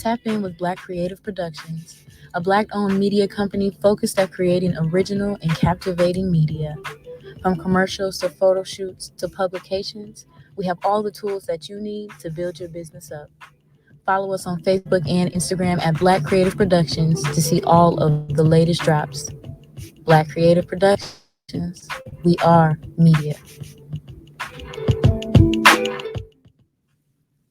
Tap in with Black Creative Productions, a Black owned media company focused at creating original and captivating media. From commercials to photo shoots to publications, we have all the tools that you need to build your business up. Follow us on Facebook and Instagram at Black Creative Productions to see all of the latest drops. Black Creative Productions, we are media.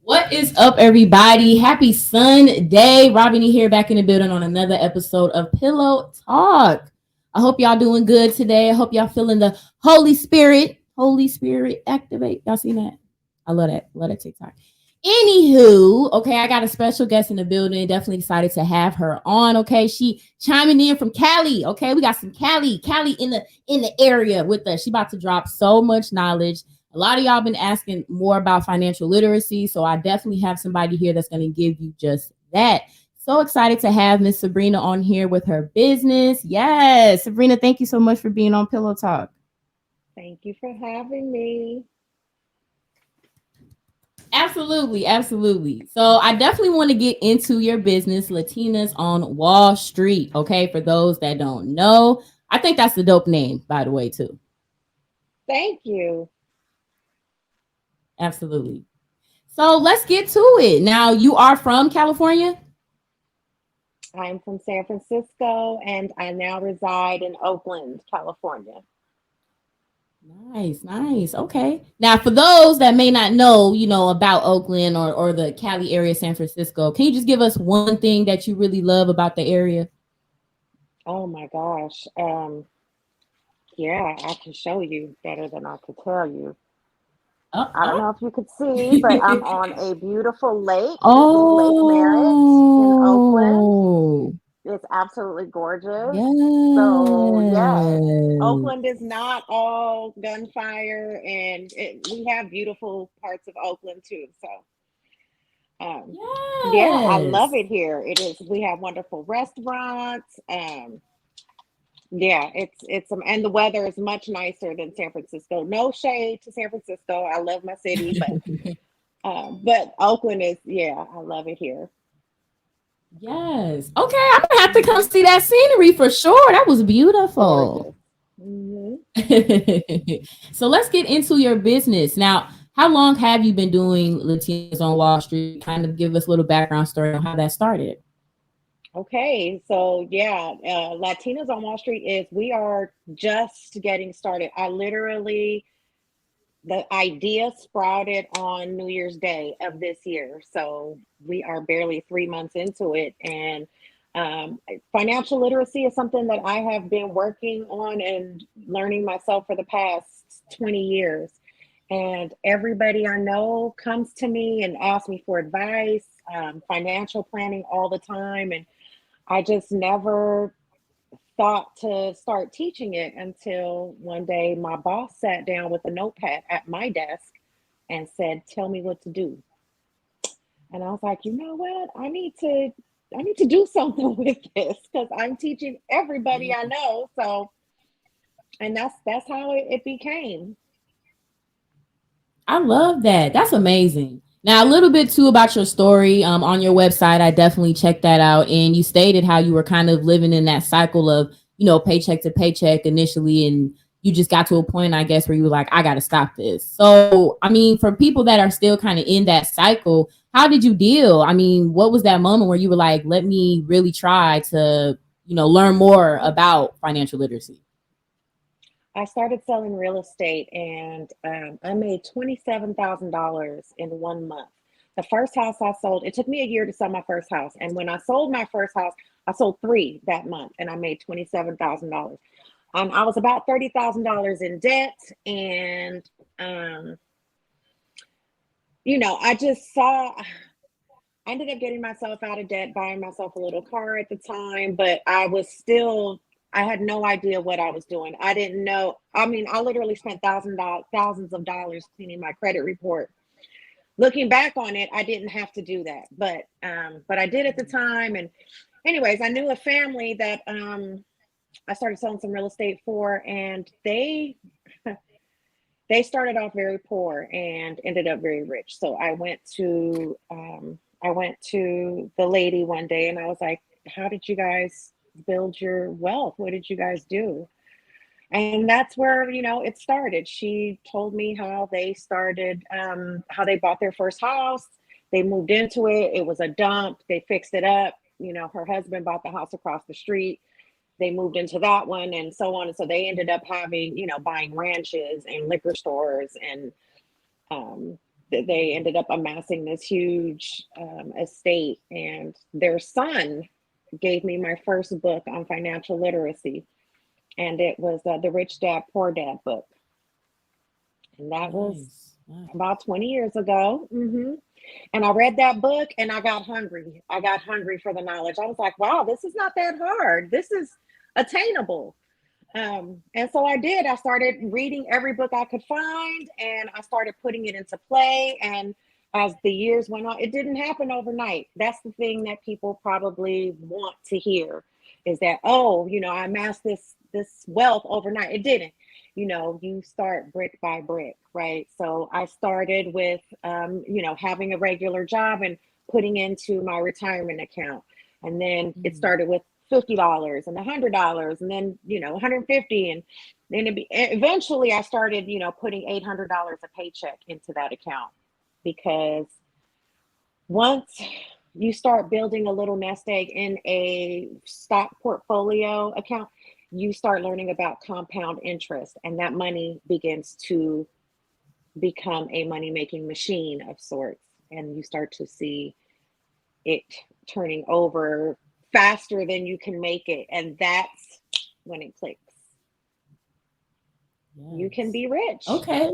What is up, everybody? Happy Sunday. Robin here back in the building on another episode of Pillow Talk. I hope y'all doing good today. I hope y'all feeling the Holy Spirit. Holy Spirit activate. Y'all seen that? I love that. Love that TikTok. Anywho, okay, I got a special guest in the building. Definitely excited to have her on. Okay, she chiming in from Cali. Okay, we got some Cali in the area with us. She about to drop so much knowledge. A lot of y'all been asking more about financial literacy, so I definitely have somebody here that's going to give you just that. So excited to have Miss Sabrina on here with her business. Yes, Sabrina, thank you so much for being on Pillow Talk. Thank you for having me. Absolutely, absolutely. So I definitely want to get into your business, Latinas on Wall Street. Okay, for those that don't know, I think that's the dope name, by the way, too. Thank you. Absolutely. So let's get to it. Now, you are from California? I'm from San Francisco and I now reside in Oakland, California. Nice, nice. Okay. Now, for those that may not know, about Oakland or the Cali area, San Francisco, can you just give us one thing that you really love about the area? Oh my gosh. Yeah, I can show you better than I could tell you. I don't Uh-uh. know if you could see, but I'm on a beautiful lake. This is Lake Merritt in Oakland. Oh, It's absolutely gorgeous. So, yes, yes. Oakland is not all gunfire, and we have beautiful parts of Oakland too. So, Um, yeah, I love Yes. it here. It is. We have wonderful restaurants. Yeah, and the weather is much nicer than San Francisco. No shade to San Francisco. I love my city, but Oakland is. Yeah, I love it here. Yes. Okay, I'm gonna have to come see that scenery for sure. That was beautiful. Gorgeous. Hmm. So let's get into your business. Now, how long have you been doing Latinas on Wall Street? Kind of give us a little background story on how that started. Okay, so yeah, Latinas on Wall Street is we are just getting started. I literally the idea sprouted on New Year's Day of this year. So we are barely 3 months into it. And financial literacy is something that I have been working on and learning myself for the past 20 years. And everybody I know comes to me and asks me for advice, financial planning all the time. And I just never thought to start teaching it until one day my boss sat down with a notepad at my desk and said, "Tell me what to do." And I was like, "You know what? I need to do something with this because I'm teaching everybody I know." So, and that's how it became. I love that. That's amazing. Now, a little bit too about your story on your website. I definitely checked that out. And you stated how you were kind of living in that cycle of, paycheck to paycheck initially. And you just got to a point, I guess, where you were like, I got to stop this. So, I mean, for people that are still kind of in that cycle, how did you deal? I mean, what was that moment where you were like, let me really try to, learn more about financial literacy? I started selling real estate and I made $27,000 in 1 month. The first house I sold, it took me a year to sell my first house. And when I sold my first house, I sold three that month and I made $27,000. I was about $30,000 in debt. And, um, I just I ended up getting myself out of debt, buying myself a little car at the time, but I had no idea what I was doing. I didn't know. I mean, I literally spent thousands of dollars cleaning my credit report. Looking back on it, I didn't have to do that, but I did at the time. And anyways, I knew a family that I started selling some real estate for, and they started off very poor and ended up very rich. So I I went to the lady one day and I was like, how did you guys build your wealth? What did you guys do? And that's where, it started. She told me how they started, how they bought their first house. They moved into it. It was a dump. They fixed it up. Her husband bought the house across the street. They moved into that one and so on. And so they ended up having, buying ranches and liquor stores, and they ended up amassing this huge estate. And their son gave me my first book on financial literacy, and it was the Rich Dad Poor Dad book, and that was about 20 years ago. And I read that book and I got hungry. I got hungry for the knowledge. I was like, wow, this is not that hard. This is attainable. And so I did. I started reading every book I could find, and I started putting it into play. And as the years went on, it didn't happen overnight. That's the thing that people probably want to hear, is that, oh, I amassed this wealth overnight. It didn't. You start brick by brick, right? So I started with, having a regular job and putting into my retirement account. And then it started with $50 and $100 and then, $150. And then eventually I started, putting $800 a paycheck into that account, because once you start building a little nest egg in a stock portfolio account, you start learning about compound interest, and that money begins to become a money-making machine of sorts. And you start to see it turning over faster than you can make it. And that's when it clicks. Yes. You can be rich. Okay.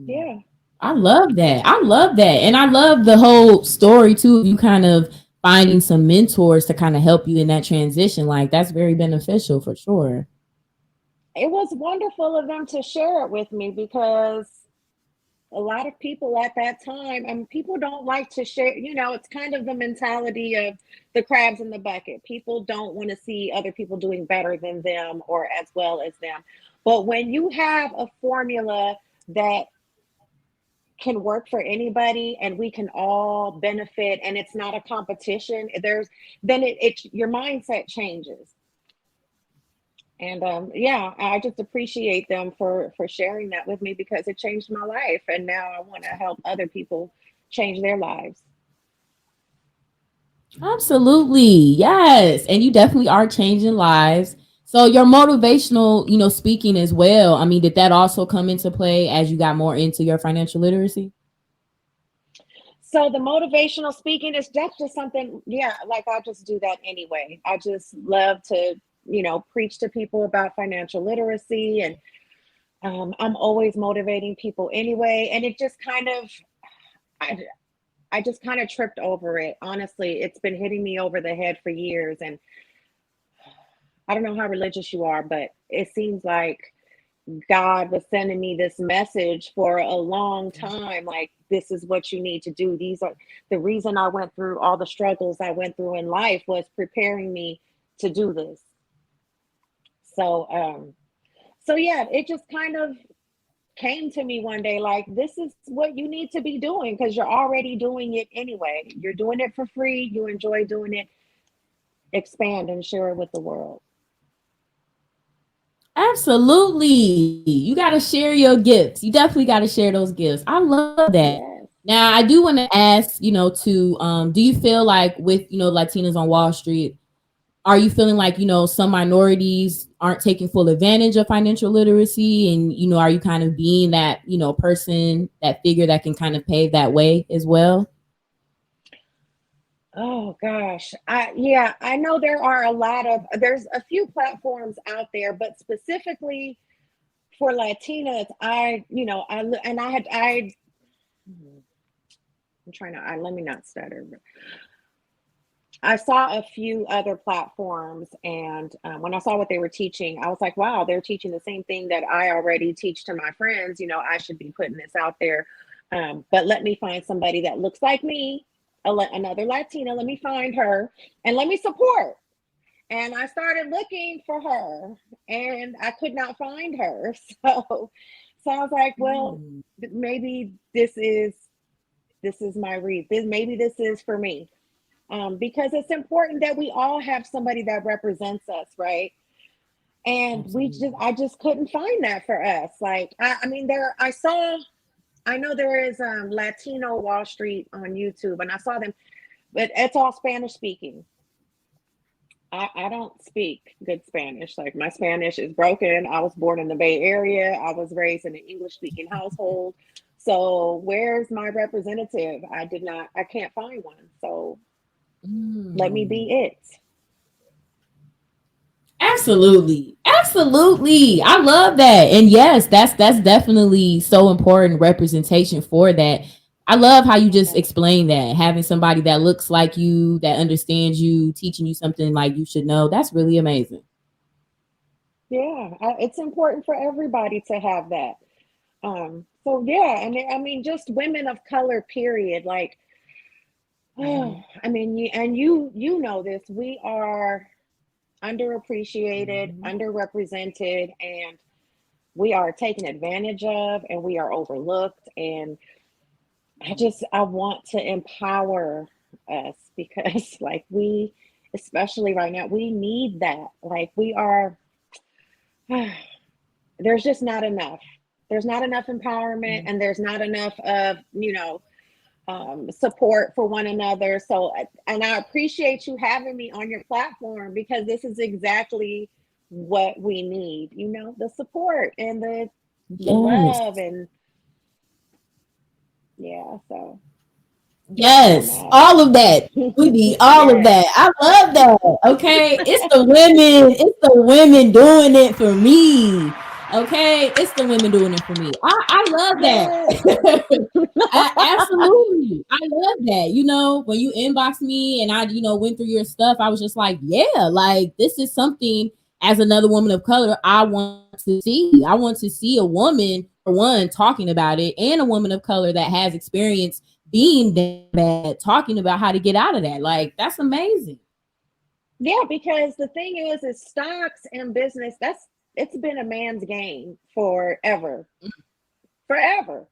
Yeah. I love that. And I love the whole story too. You kind of finding some mentors to kind of help you in that transition. Like, that's very beneficial for sure. It was wonderful of them to share it with me, because a lot of people at that time, and people don't like to share, it's kind of the mentality of the crabs in the bucket. People don't want to see other people doing better than them or as well as them. But when you have a formula that can work for anybody and we can all benefit, and it's not a competition, then your mindset changes. And I just appreciate them for sharing that with me, because it changed my life. And now I want to help other people change their lives. Absolutely. Yes. And you definitely are changing lives. So your motivational, speaking as well, I mean, did that also come into play as you got more into your financial literacy? So the motivational speaking that's just something, like I just do that anyway. I just love to preach to people about financial literacy, and I'm always motivating people anyway. And it just kind of, I just kind of tripped over it. Honestly, it's been hitting me over the head for years. And I don't know how religious you are, but it seems like God was sending me this message for a long time. Like, this is what you need to do. These are the reason I went through all the struggles I went through in life, was preparing me to do this. So yeah, it just kind of came to me one day, like, this is what you need to be doing, because you're already doing it anyway. You're doing it for free. You enjoy doing it. Expand and share it with the world. Absolutely. You got to share your gifts. You definitely got to share those gifts. I love that. Yes. Now, I do want to ask, do you feel like with, Latinas on Wall Street, are you feeling like, some minorities aren't taking full advantage of financial literacy? And, are you kind of being that, person, that figure that can kind of pave that way as well? Oh gosh. I know there's a few platforms out there, but specifically for Latinas, let me not stutter. I saw a few other platforms, and when I saw what they were teaching, I was like, wow, they're teaching the same thing that I already teach to my friends. I should be putting this out there. But let me find somebody that looks like me, another Latina. Let me find her and let me support. And I started looking for her, and I could not find her. So I was like, well, maybe this is This is my reason. Maybe this is for me. Because it's important that we all have somebody that represents us, right? And Absolutely. I just couldn't find that for us. Like, I mean, I know there is Latino Wall Street on YouTube, and I saw them, but it's all Spanish speaking. I don't speak good Spanish. Like, my Spanish is broken. I was born in the Bay Area. I was raised in an English speaking household. So where's my representative? I can't find one. So let me Mm. be it. Absolutely. Absolutely. I love that. And yes, that's definitely so important representation for that. I love how you just Okay. explained that. Having somebody that looks like you, that understands you, teaching you something like you should know. That's really amazing. Yeah, it's important for everybody to have that. So yeah, and I mean, just women of color, period. Like, Mhm. I mean, you know this. We are underappreciated, Mhm. underrepresented, and we are taken advantage of, and we are overlooked. And I want to empower us because, like, especially right now, we need that. Like, we are. There's just not enough. There's not enough empowerment, Yeah. and there's not enough of, support for one another. So, and I appreciate you having me on your platform because this is exactly what we need. The support and the Yes. love, and yeah. So that's where I'm Yes, at. all of that. We need all of Yes. that. I love that. Okay. It's the women. It's the women doing it for me. Okay. It's the women doing it for me. I love Yes. that. Absolutely. I love that. When you inboxed me and I, went through your stuff, I was just like, yeah, like this is something as another woman of color I want to see. I want to see a woman, for one, talking about it, and a woman of color that has experience being that bad, talking about how to get out of that. Like, that's amazing. Yeah, because the thing is stocks and business, it's been a man's game forever. Forever.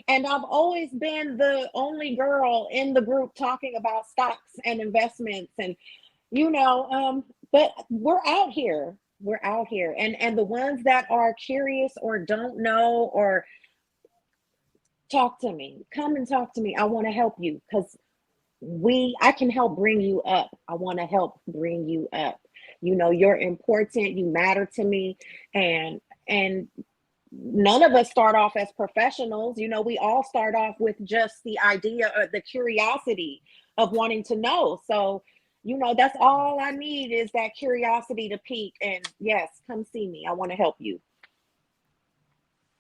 And I've always been the only girl in the group talking about stocks and investments, and but we're out here. We're out here. And the ones that are curious or don't know, or talk to me. Come and talk to me. I want to help you because I can help bring you up. I want to help bring you up. You're important, you matter to me, and none of us start off as professionals. We all start off with just the idea or the curiosity of wanting to know. So, that's all I need is that curiosity to peak. And yes, come see me. I want to help you.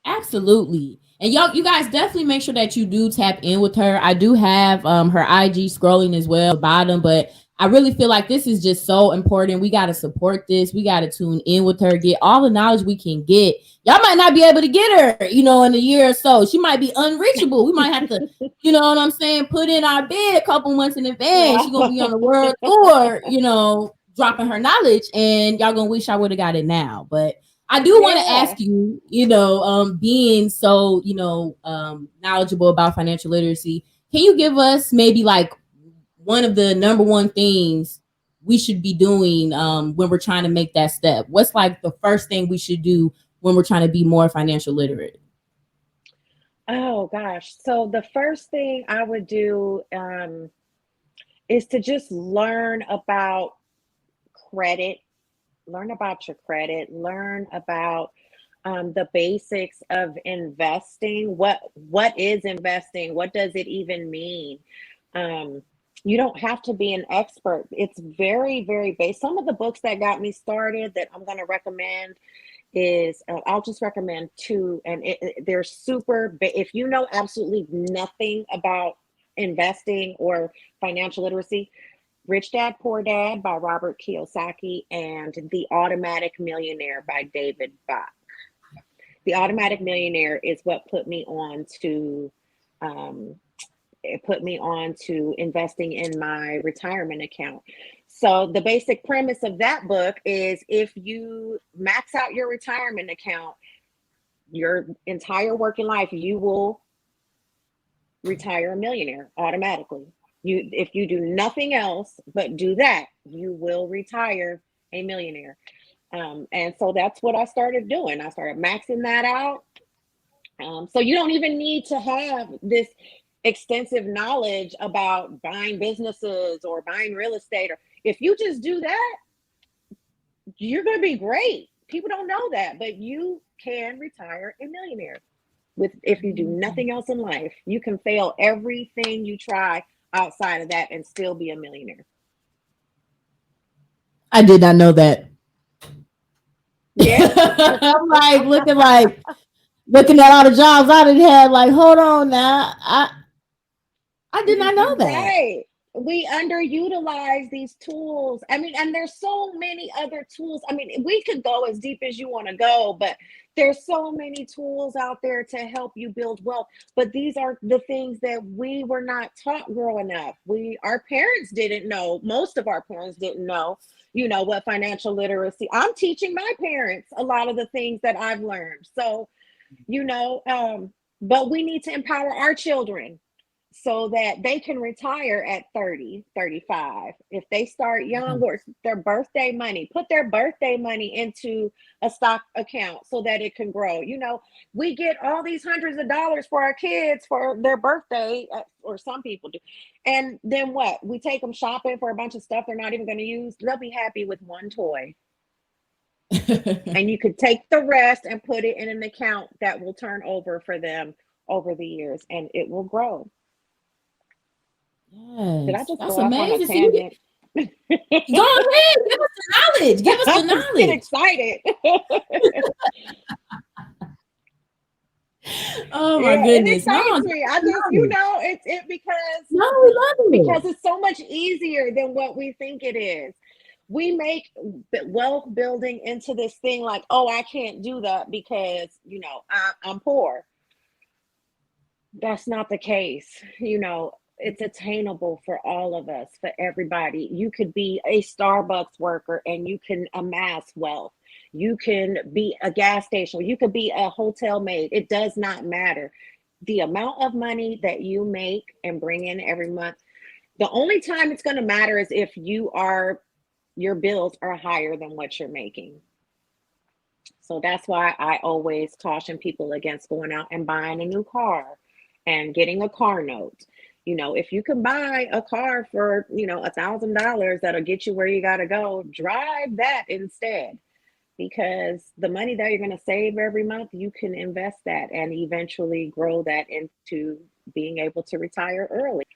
Absolutely. And y'all, you guys definitely make sure that you do tap in with her. I do have her IG scrolling as well, bottom, but I really feel like this is just so important. We got to support this. We got to tune in with her, get all the knowledge we can get. Y'all might not be able to get her, in a year or so. She might be unreachable. We might have to, you know what I'm saying, put in our bid a couple months in advance. She's gonna be on the world tour, dropping her knowledge, and y'all gonna wish I would have got it now. But I do want to Yeah. ask you, being so, knowledgeable about financial literacy, can you give us maybe like one of the number one things we should be doing when we're trying to make that step? What's like the first thing we should do when we're trying to be more financial literate? Oh gosh. So the first thing I would do is to just credit, learn about your credit, learn about the basics of investing. What is investing? What does it even mean? Um, you don't have to be an expert. It's very, very basic. Some of the books that got me started that I'm going to recommend is I'll just recommend two, and they're super. If you know absolutely nothing about investing or financial literacy, Rich Dad Poor Dad by Robert Kiyosaki, and The Automatic Millionaire by David Bach. The Automatic Millionaire is what um, put me on to investing in my retirement account. So the basic premise of that book is if you max out your retirement account, your entire working life, you will retire a millionaire automatically. If you do nothing else but do that, you will retire a millionaire. And so that's what I started doing. I started maxing that out. So you don't even need to have this extensive knowledge about buying businesses or buying real estate. Or if you just do that, you're going to be great. People don't know that, but you can retire a millionaire if you do nothing else in life. You can fail everything you try outside of that and still be a millionaire. I did not know that. Yeah. I'm like looking at all the jobs I didn't have. Like, hold on now. I did not know that. Right. We underutilize these tools. I mean, and there's so many other tools. I mean, we could go as deep as you want to go, but there's so many tools out there to help you build wealth. But these are the things that we were not taught growing up. Our parents didn't know. Most of our parents didn't know, what financial literacy. I'm teaching my parents a lot of the things that I've learned. So, but we need to empower our children so that they can retire at 30, 35. If they start young, or their birthday money, put their birthday money into a stock account so that it can grow. We get all these hundreds of dollars for our kids for their birthday, or some people do. And then what? We take them shopping for a bunch of stuff they're not even going to use. They'll be happy with one toy. And you could take the rest and put it in an account that will turn over for them over the years, and it will grow. Yes, Did I just that's go off on a amazing. tangent? Go ahead, give us the knowledge. Give us the I just knowledge. get excited. Oh my goodness! It excites me. I just, it's we love it because it's so much easier than what we think it is. We make wealth building into this thing like, oh, I can't do that because I'm poor. That's not the case. It's attainable for all of us, for everybody. You could be a Starbucks worker and you can amass wealth. You can be a gas station. You could be a hotel maid. It does not matter. The amount of money that you make and bring in every month, the only time it's going to matter is if your bills are higher than what you're making. So that's why I always caution people against going out and buying a new car and getting a car note. If you can buy a car for, $1,000 that'll get you where you got to go, drive that instead, because the money that you're going to save every month, you can invest that and eventually grow that into being able to retire early,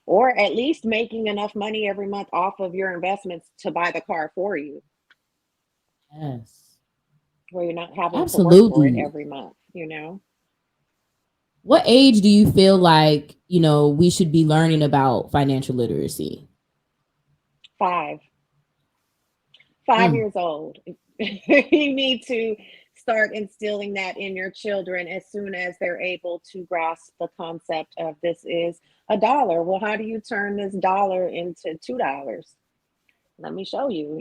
or at least making enough money every month off of your investments to buy the car for you. Yes. Where you're not having Absolutely. to work for it every month, What age do you feel like, we should be learning about financial literacy? 5 years old. You need to start instilling that in your children as soon as they're able to grasp the concept of this is $1. Well, how do you turn this dollar into $2? Let me show you,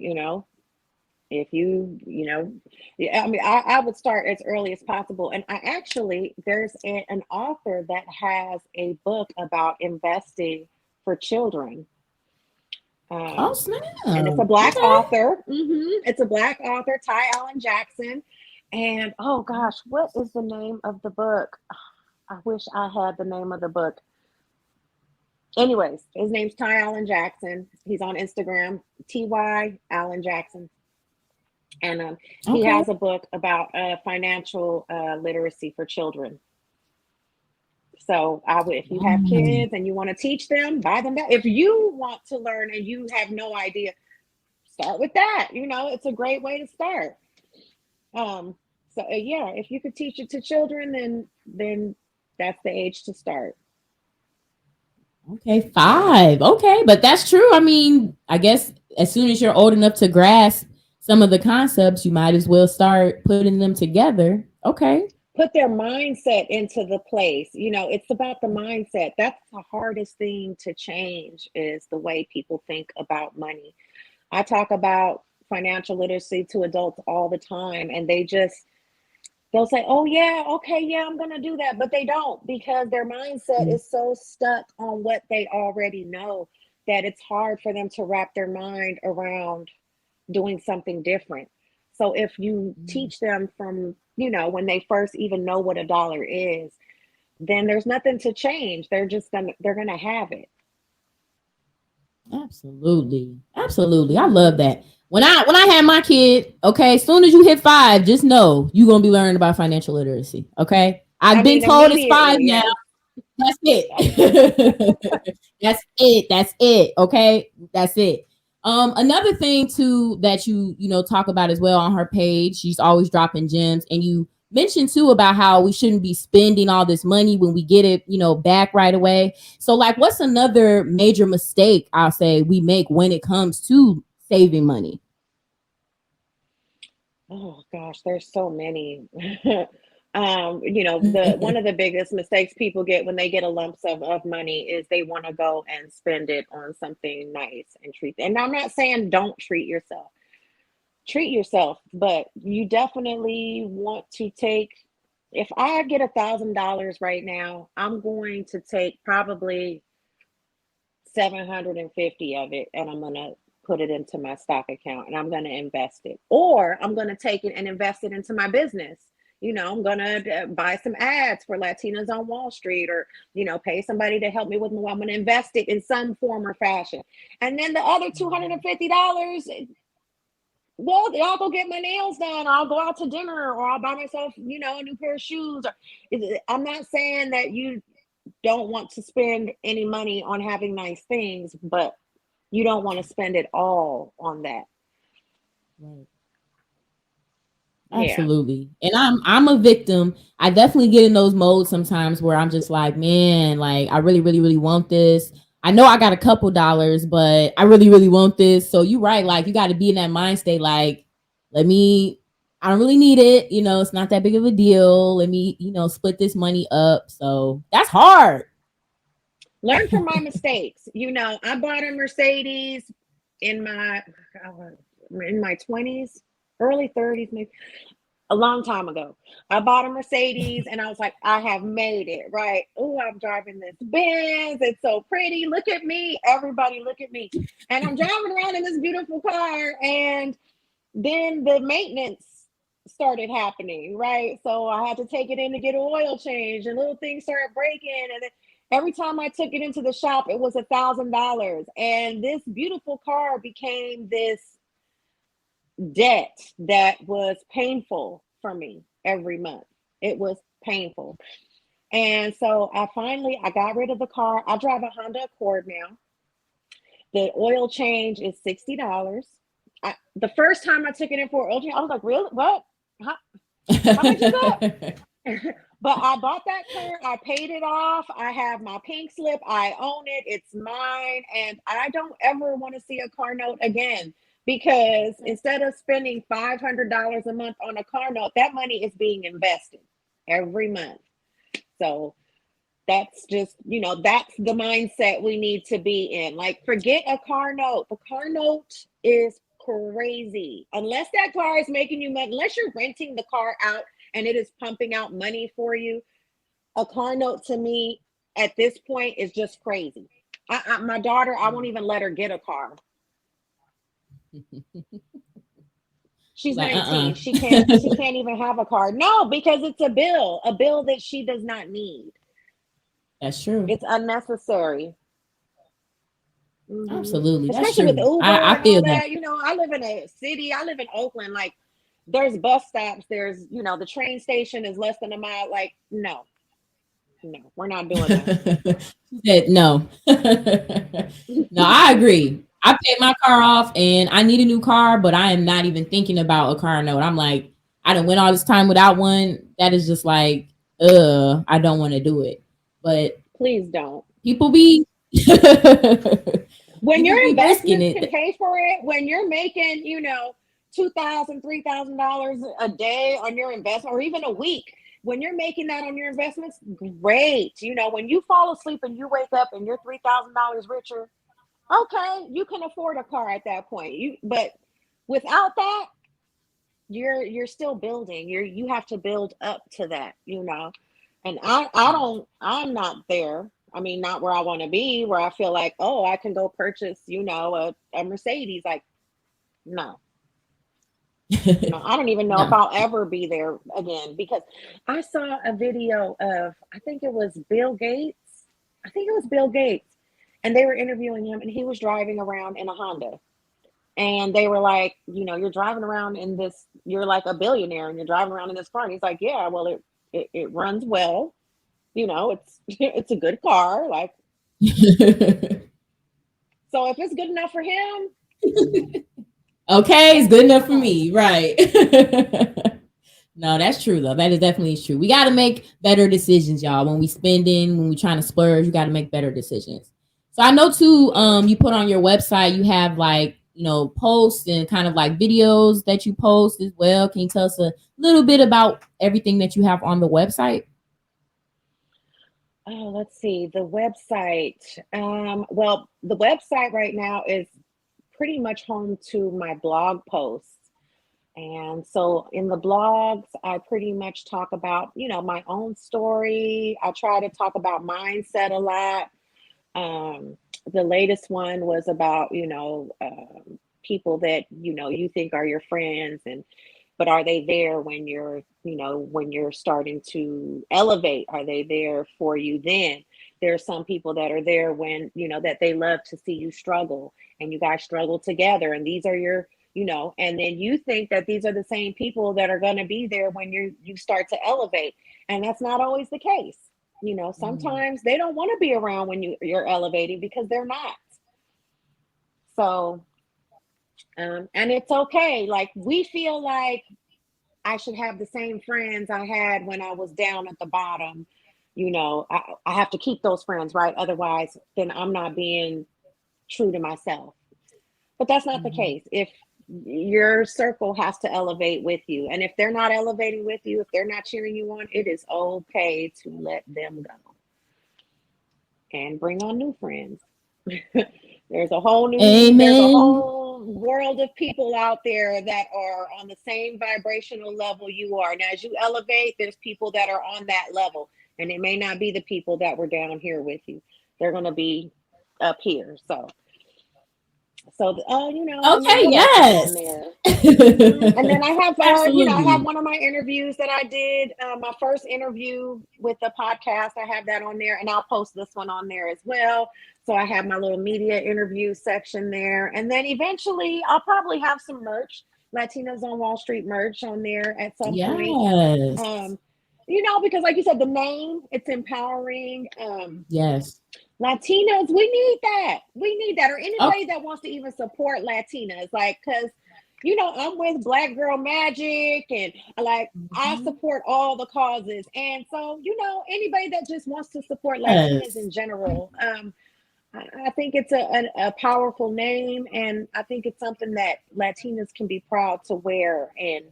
if I would start as early as possible. And there's an author that has a book about investing for children. Oh, snap. And it's a Black author. It's a Black author, Ty Allen Jackson. And oh gosh, what is the name of the book? I wish I had the name of the book. Anyways, his name's Ty Allen Jackson. He's on Instagram, Ty Allen Jackson. And he has a book about financial literacy for children. So if you have kids and you want to teach them, buy them that. If you want to learn and you have no idea, start with that. It's a great way to start. If you could teach it to children, then that's the age to start. Okay, 5. Okay, but that's true. I mean, I guess as soon as you're old enough to grasp some of the concepts, you might as well start putting them together. Okay. Put their mindset into the place. It's about the mindset. That's the hardest thing to change, is the way people think about money. I talk about financial literacy to adults all the time, and they just, they'll say, oh yeah, okay, yeah, I'm gonna do that, but they don't, because their mindset is so stuck on what they already know that it's hard for them to wrap their mind around doing something different. So if you teach them from, when they first even know what a dollar is, then there's nothing to change. They're gonna have it. Absolutely. Absolutely. I love that. When I had my kid, okay, as soon as you hit 5, just know you're gonna be learning about financial literacy. Okay. I've I been mean, told it's 5 immediately, now. yes. That's it. That's it. That's it. Okay. That's it. Another thing too that you talk about as well on her page, she's always dropping gems, and you mentioned too about how we shouldn't be spending all this money when we get it, back right away. So like, what's another major mistake I'll say we make when it comes to saving money? Oh gosh, there's so many. The one of the biggest mistakes people get when they get a lump sum of money is they want to go and spend it on something nice and treat. And I'm not saying don't treat yourself. Treat yourself, but you definitely want to take. If I get $1,000 right now, I'm going to take probably 750 of it, and I'm going to put it into my stock account, and I'm going to invest it. Or I'm going to take it and invest it into my business. I'm going to buy some ads for Latinas on Wall Street, or, pay somebody to help me with. I'm going to invest it in some form or fashion. And then the other $250, well, I'll go get my nails done, or I'll go out to dinner, or I'll buy myself, a new pair of shoes. I'm not saying that you don't want to spend any money on having nice things, but you don't want to spend it all on that. Right. Yeah. Absolutely. And I'm a victim. I definitely get in those modes sometimes where I'm just like, man, like I really, really, really want this. I know I got a couple dollars, but I really, really want this. So you're right. Like you got to be in that mind state. Like, I don't really need it. It's not that big of a deal. Let me, split this money up. So that's hard. Learn from my mistakes. I bought a Mercedes in my 20s, early 30s, maybe a long time ago. I bought a Mercedes and I was like, I have made it, right? Oh, I'm driving this Benz. It's so pretty. Look at me. Everybody, look at me. And I'm driving around in this beautiful car. And then the maintenance started happening, right? So I had to take it in to get an oil change, and little things started breaking. And then every time I took it into the shop, it was $1,000. And this beautiful car became this debt that was painful for me every month. It was painful. And so I got rid of the car. I drive a Honda Accord now. The oil change is $60. The first time I took it in for oil change, I was like, really? What? How much is that? But I bought that car. I paid it off. I have my pink slip. I own it. It's mine. And I don't ever want to see a car note again, because instead of spending $500 a month on a car note, that money is being invested every month. So that's just, that's the mindset we need to be in. Like, forget a car note. The car note is crazy. Unless that car is making you money, unless you're renting the car out and it is pumping out money for you, a car note to me at this point is just crazy. My daughter, I won't even let her get a car. She's Like, 19. She can't even have a car. No, because it's a bill that she does not need. that's true. It's unnecessary. Absolutely. That's Especially with true. Uber I and all feel that. that. I live in a city. I live in Oakland. Like, there's bus stops. There's, the train station is less than a mile. Like, no, we're not doing that. She said no. No, I agree. I paid my car off and I need a new car, but I am not even thinking about a car note. I'm like, I done went all this time without one. That is just like, I don't want to do it. But Please don't. people be When people your be risking investments can it. pay for it, when you're making, $2,000, $3,000 a day on your investment, or even a week, when you're making that on your investments, great. When you fall asleep and you wake up and you're $3,000 richer, okay, you can afford a car at that point. But without that, you're still building. You have to build up to that, And I'm not there. I mean, not where I want to be, where I feel like, oh, I can go purchase, a Mercedes. Like, no. No, I don't even know if No. I'll ever be there again, because I saw a video of, I think it was Bill Gates. I think it was Bill Gates. And they were interviewing him, and he was driving around in a Honda. And they were like, you're driving around in this, you're like a billionaire and you're driving around in this car. And he's like, yeah, well, it runs well. It's it's a good car. Like, so if it's good enough for him, okay, it's good enough for me, right? No, that's true though. That is definitely true. We got to make better decisions, y'all. When we spending, when we trying to splurge, you got to make better decisions. So I know too, you put on your website, you have like, posts and kind of like videos that you post as well. Can you tell us a little bit about everything that you have on the website? Oh, let's see. The website. Well, the website right now is pretty much home to my blog posts. And so in the blogs, I pretty much talk about, my own story. I try to talk about mindset a lot. The latest one was about, people that, you think are your friends, but are they there when you're starting to elevate? Are they there for you then? There are some people that are there when, that they love to see you struggle, and you guys struggle together. And these are your, and then you think that these are the same people that are going to be there when you start to elevate. And that's not always the case. Sometimes they don't want to be around when you're elevating, because they're not. So, and it's okay. Like, we feel like I should have the same friends I had when I was down at the bottom. I have to keep those friends, right? Otherwise, then I'm not being true to myself. But that's not the case. If your circle has to elevate with you, and if they're not elevating with you, if they're not cheering you on, it is okay to let them go and bring on new friends. There's a whole world of people out there that are on the same vibrational level you are. And as you elevate, there's people that are on that level, and it may not be the people that were down here with you. They're going to be up here. So, Okay, yes. And then I have, I have one of my interviews that I did, my first interview with the podcast. I have that on there, and I'll post this one on there as well. So I have my little media interview section there. And then eventually I'll probably have some merch, Latinas on Wall Street merch on there at some point. Because like you said, the name, it's empowering. Yes. Latinas, we need that. We need that. Or anybody that wants to even support Latinas, because I'm with Black Girl Magic, and I support all the causes. And so, anybody that just wants to support Latinas in general, I think it's a powerful name, and I think it's something that Latinas can be proud to wear. And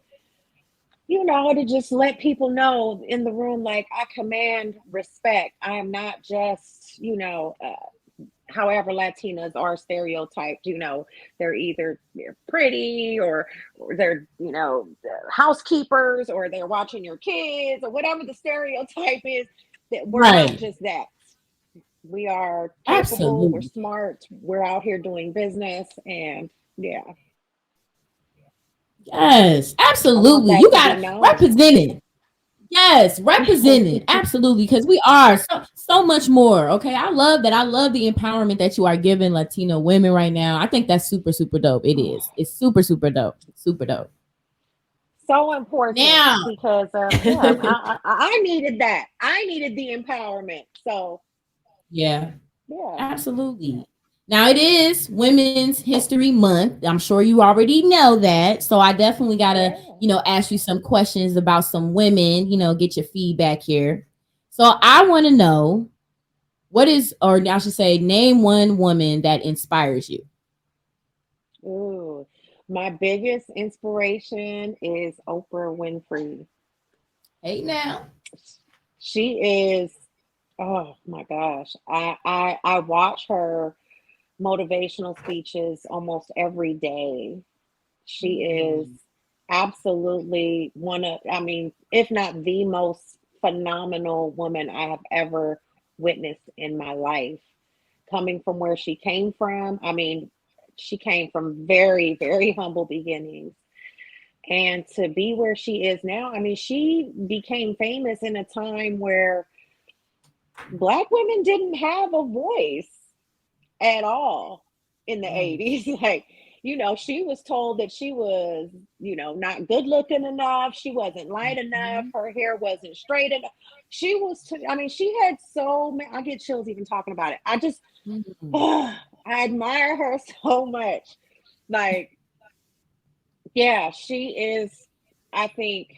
to just let people know in the room, like, I command respect. I am not just, however Latinas are stereotyped. They're either pretty, or they're, housekeepers, or they're watching your kids, or whatever the stereotype is. That we're not just that. We are capable. Absolutely. We're smart. We're out here doing business, and yeah. Yes, absolutely. You got to represent it. Yes, represented. Absolutely. Because we are so much more. Okay. I love that. I love the empowerment that you are giving Latino women right now. I think that's super, super dope. It is. It's super, super dope. Super dope. So important now, because I needed that. I needed the empowerment. So yeah, absolutely. Now it is Women's History Month. I'm sure you already know that. So I definitely gotta, ask you some questions about some women, get your feedback here. So I want to know, or I should say, name one woman that inspires you. Ooh, my biggest inspiration is Oprah Winfrey. Hey now. She is, oh my gosh. I watch her motivational speeches almost every day. She is absolutely one of, I mean, if not the most phenomenal woman I have ever witnessed in my life. Coming from where she came from, I mean, she came from very, very humble beginnings. And to be where she is now, I mean, she became famous in a time where Black women didn't have a voice at all in the Yes. 80s. Like, she was told that she was, not good looking enough. She wasn't light enough. Mhm. Her hair wasn't straight enough. She was, I mean, she had so many, I get chills even talking about it. I just, Mhm. I admire her so much. Like, yeah, she is, I think,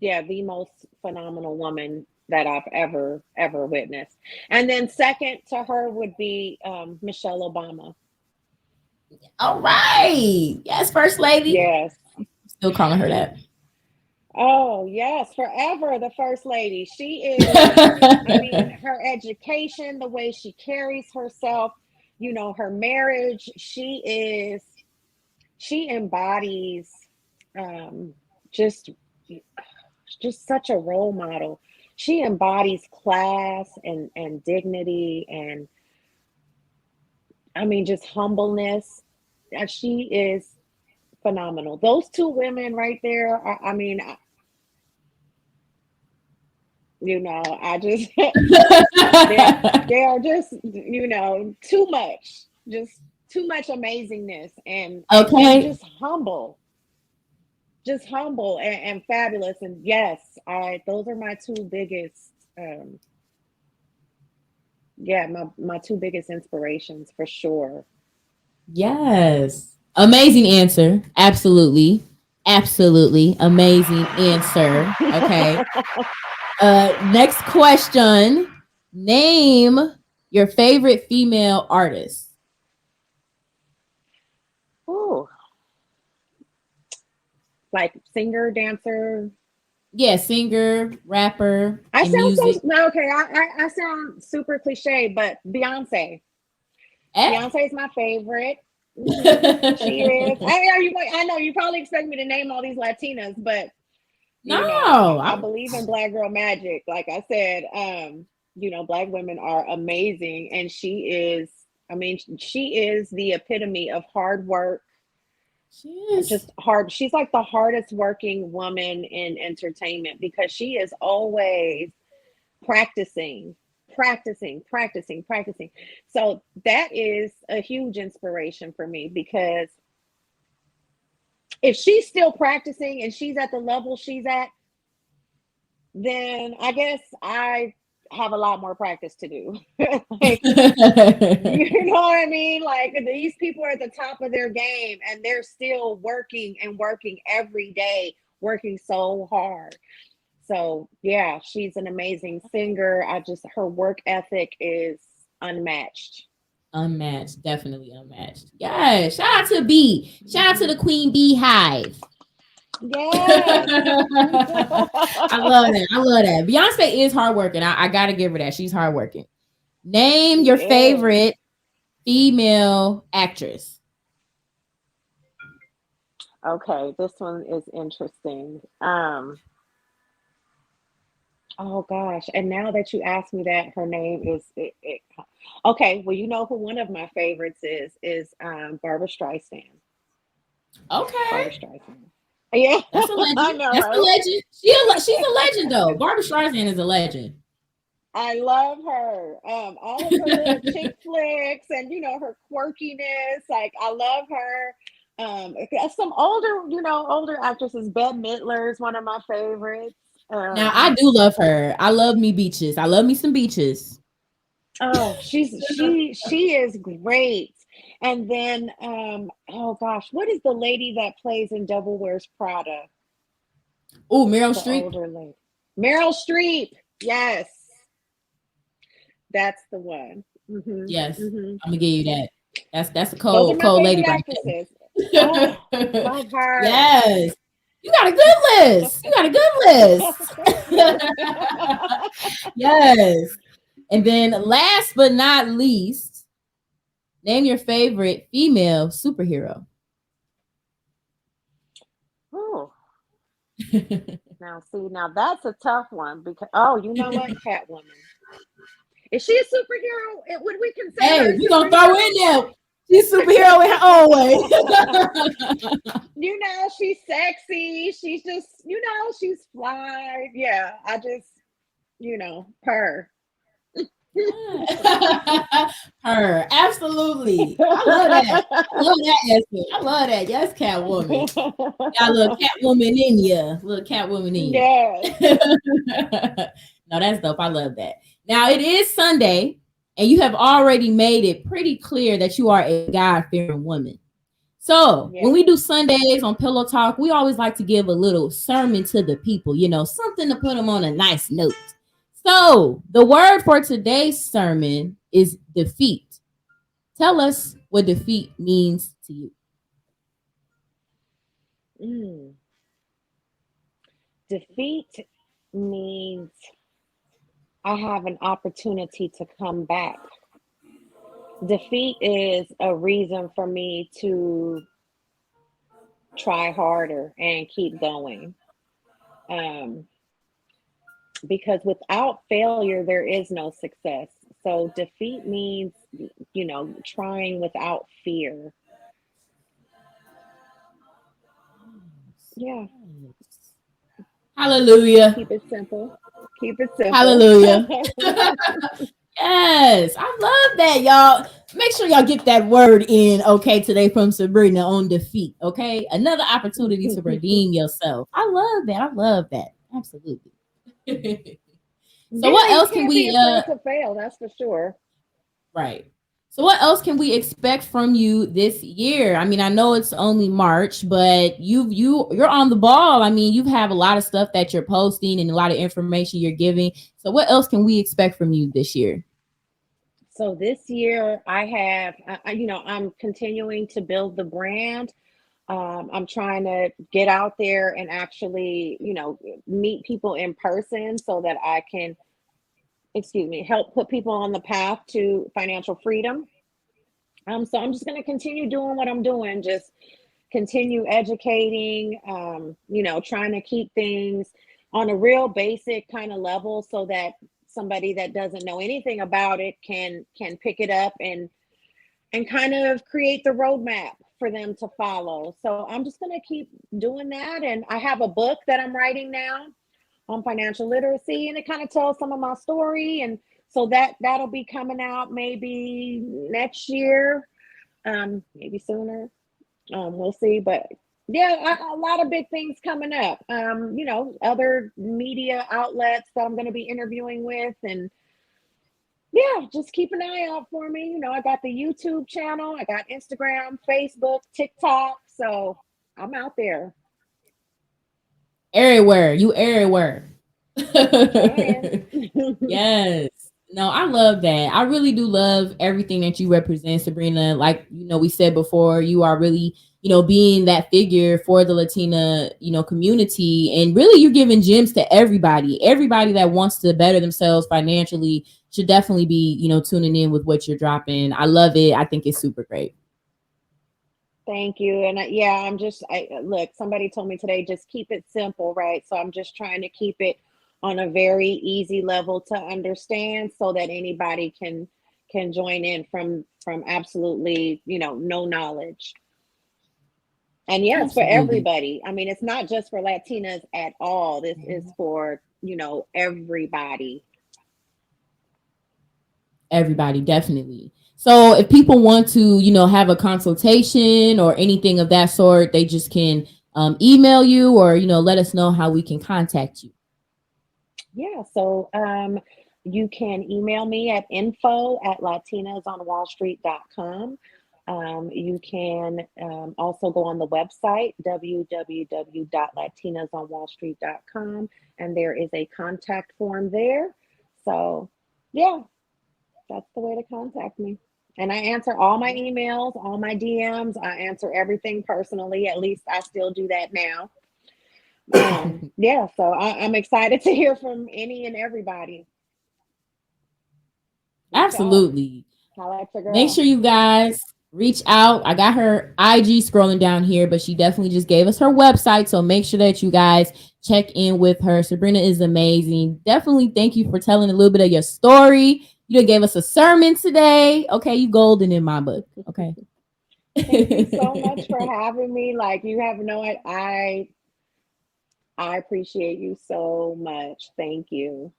yeah, the most phenomenal woman that I've ever witnessed. And then second to her would be Michelle Obama. All right. Yes, First Lady. Yes. Still calling her that. Oh, yes, forever the first lady. She is, I mean, her education, the way she carries herself, her marriage, she embodies um just just such a role model. She embodies class and dignity and, I mean, just humbleness. She is phenomenal. Those two women right there, I mean, I just they are just, too much, just too much amazingness and Okay. just humble and fabulous. And yes, I those are my two biggest yeah, my two biggest inspirations for sure. Yes. Amazing answer. Absolutely. Absolutely. Amazing answer. Okay. Next question. Name your favorite female artist. Ooh, like singer, dancer. Yeah, singer, rapper, I in sound music. so no, okay. I sound super cliche, but Beyonce. Eh? Beyonce is my favorite. She is. I know you probably expect me to name all these Latinas, but No, I believe in Black girl magic. Like I said, Black women are amazing, and she is. I mean, she is the epitome of hard work. Jeez. Just hard. She's like the hardest working woman in entertainment because she is always practicing, practicing. So that is a huge inspiration for me because if she's still practicing and she's at the level she's at, then I guess I have a lot more practice to do. Like, you know what I mean? Like these people are at the top of their game and they're still working and working every day, working so hard. So yeah, she's an amazing singer. Her work ethic is unmatched. Unmatched, definitely unmatched. Yeah, shout out to B. Shout out to the Mhm. Queen Beehive. Yes. I love that. I love that. Beyonce is hardworking. I gotta give her that. She's hardworking. Name She your is. favorite female actress. Okay, this one is interesting. Oh gosh, and now that you asked me that, her name is okay, well, you know who one of my favorites is Barbara Streisand. Barbara Okay, Streisand. Yeah, that's a I legend. know, That's a right? legend. She's a legend though. Barbara Streisand is a legend. I love her. All of her little chick flicks and her quirkiness. Like I love her. Some older actresses. Bette Midler is one of my favorites. Now I do love her. I love me beaches. I love me some beaches. Oh, she is great. And then oh gosh, what is the lady that plays in Devil Wears Prada? Oh, Meryl The Streep. older lady. Meryl Streep. Yes, that's the one. Yes, Hmm. I'm gonna give you that. That's a Those are cold, my cold lady favorite right actresses. Oh, there. love her. Yes. You got a good list. You got a good Thank list. you. Yes. And then last but not least, name your favorite female superhero. Now, see, now that's a tough one because, oh, you know what? Catwoman. Is she a superhero? Would we consider Hey, her a we gonna throw in superhero? there. She's a superhero in her own way. You know, she's sexy. She's just, she's fly. Yeah, I just, her. Her, absolutely. I love that. I love that answer. I love that. Yes, Catwoman. Got a little Catwoman in you. Little Catwoman in you. Yes. No, that's dope. I love that. Now it is Sunday, and you have already made it pretty clear that you are a God-fearing woman. So Yeah. when we do Sundays on Pillow Talk, we always like to give a little sermon to the people, something to put them on a nice note. So the word for today's sermon is defeat. Tell us what defeat means to you. Defeat means I have an opportunity to come back. Defeat is a reason for me to try harder and keep going. Because without failure, there is no success. So defeat means, trying without fear. Yeah. Hallelujah. Keep it simple. Keep it simple. Hallelujah. Yes, I love that, y'all. Make sure y'all get that word in, okay, today from Sabrina on defeat, okay? Another opportunity to redeem yourself. I love that. I love that. Absolutely. So what You else can can't be we afraid to fail, that's for sure. right. So what else can we expect from you this year? I mean, I know it's only March, but you're on the ball. I mean, you have a lot of stuff that you're posting and a lot of information you're giving. So what else can we expect from you this year? So this year I have, I'm continuing to build the brand. I'm trying to get out there and actually, meet people in person so that I can, help put people on the path to financial freedom. So I'm just going to continue doing what I'm doing, just continue educating, trying to keep things on a real basic kind of level so that somebody that doesn't know anything about it can pick it up and kind of create the roadmap for them to follow. So I'm just going to keep doing that. And I have a book that I'm writing now on financial literacy, and it kind of tells some of my story. And so that'll be coming out maybe next year, maybe sooner. We'll see. But yeah, a lot of big things coming up. Other media outlets that I'm going to be interviewing with, and yeah, just keep an eye out for me. I got the YouTube channel, I got Instagram, Facebook, TikTok. So I'm out there. Everywhere. You everywhere. Trying. Yes. No, I love that. I really do love everything that you represent, Sabrina. Like, we said before, you are really, being that figure for the Latina, community. And really you're giving gems to everybody. Everybody that wants to better themselves financially should definitely be, tuning in with what you're dropping. I love it. I think it's super great. Thank you. And yeah, look, somebody told me today, just keep it simple, right? So I'm just trying to keep it on a very easy level to understand so that anybody can join in from absolutely, no knowledge. And yes, for Absolutely. everybody. I mean, it's not just for Latinas at all. This is for, everybody. Everybody, definitely. So if people want to, have a consultation or anything of that sort, they just can email you or, let us know how we can contact you. Yeah, so you can email me at info@latinasonwallstreet.com. You can also go on the website, www.latinasonwallstreet.com, and there is a contact form there. So, yeah, that's the way to contact me. And I answer all my emails, all my DMs. I answer everything personally. At least I still do that now. Yeah, so I'm excited to hear from any and everybody. Absolutely. Holla at your Make girl. sure you guys reach out. I got her IG scrolling down here, but she definitely just gave us her website. So make sure that you guys check in with her. Sabrina is amazing. Definitely thank you for telling a little bit of your story. You done gave us a sermon today. Okay, you golden in my book. Okay. Thank you so much for having me. Like, you have no I appreciate you so much. Thank you.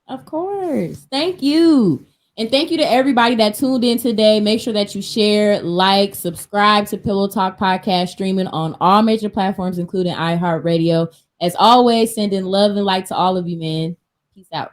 Of course. Thank you. And thank you to everybody that tuned in today. Make sure that you share, like, subscribe to Pillow Talk Podcast, streaming on all major platforms, including iHeartRadio. As always, sending love and light to all of you, man. Peace out.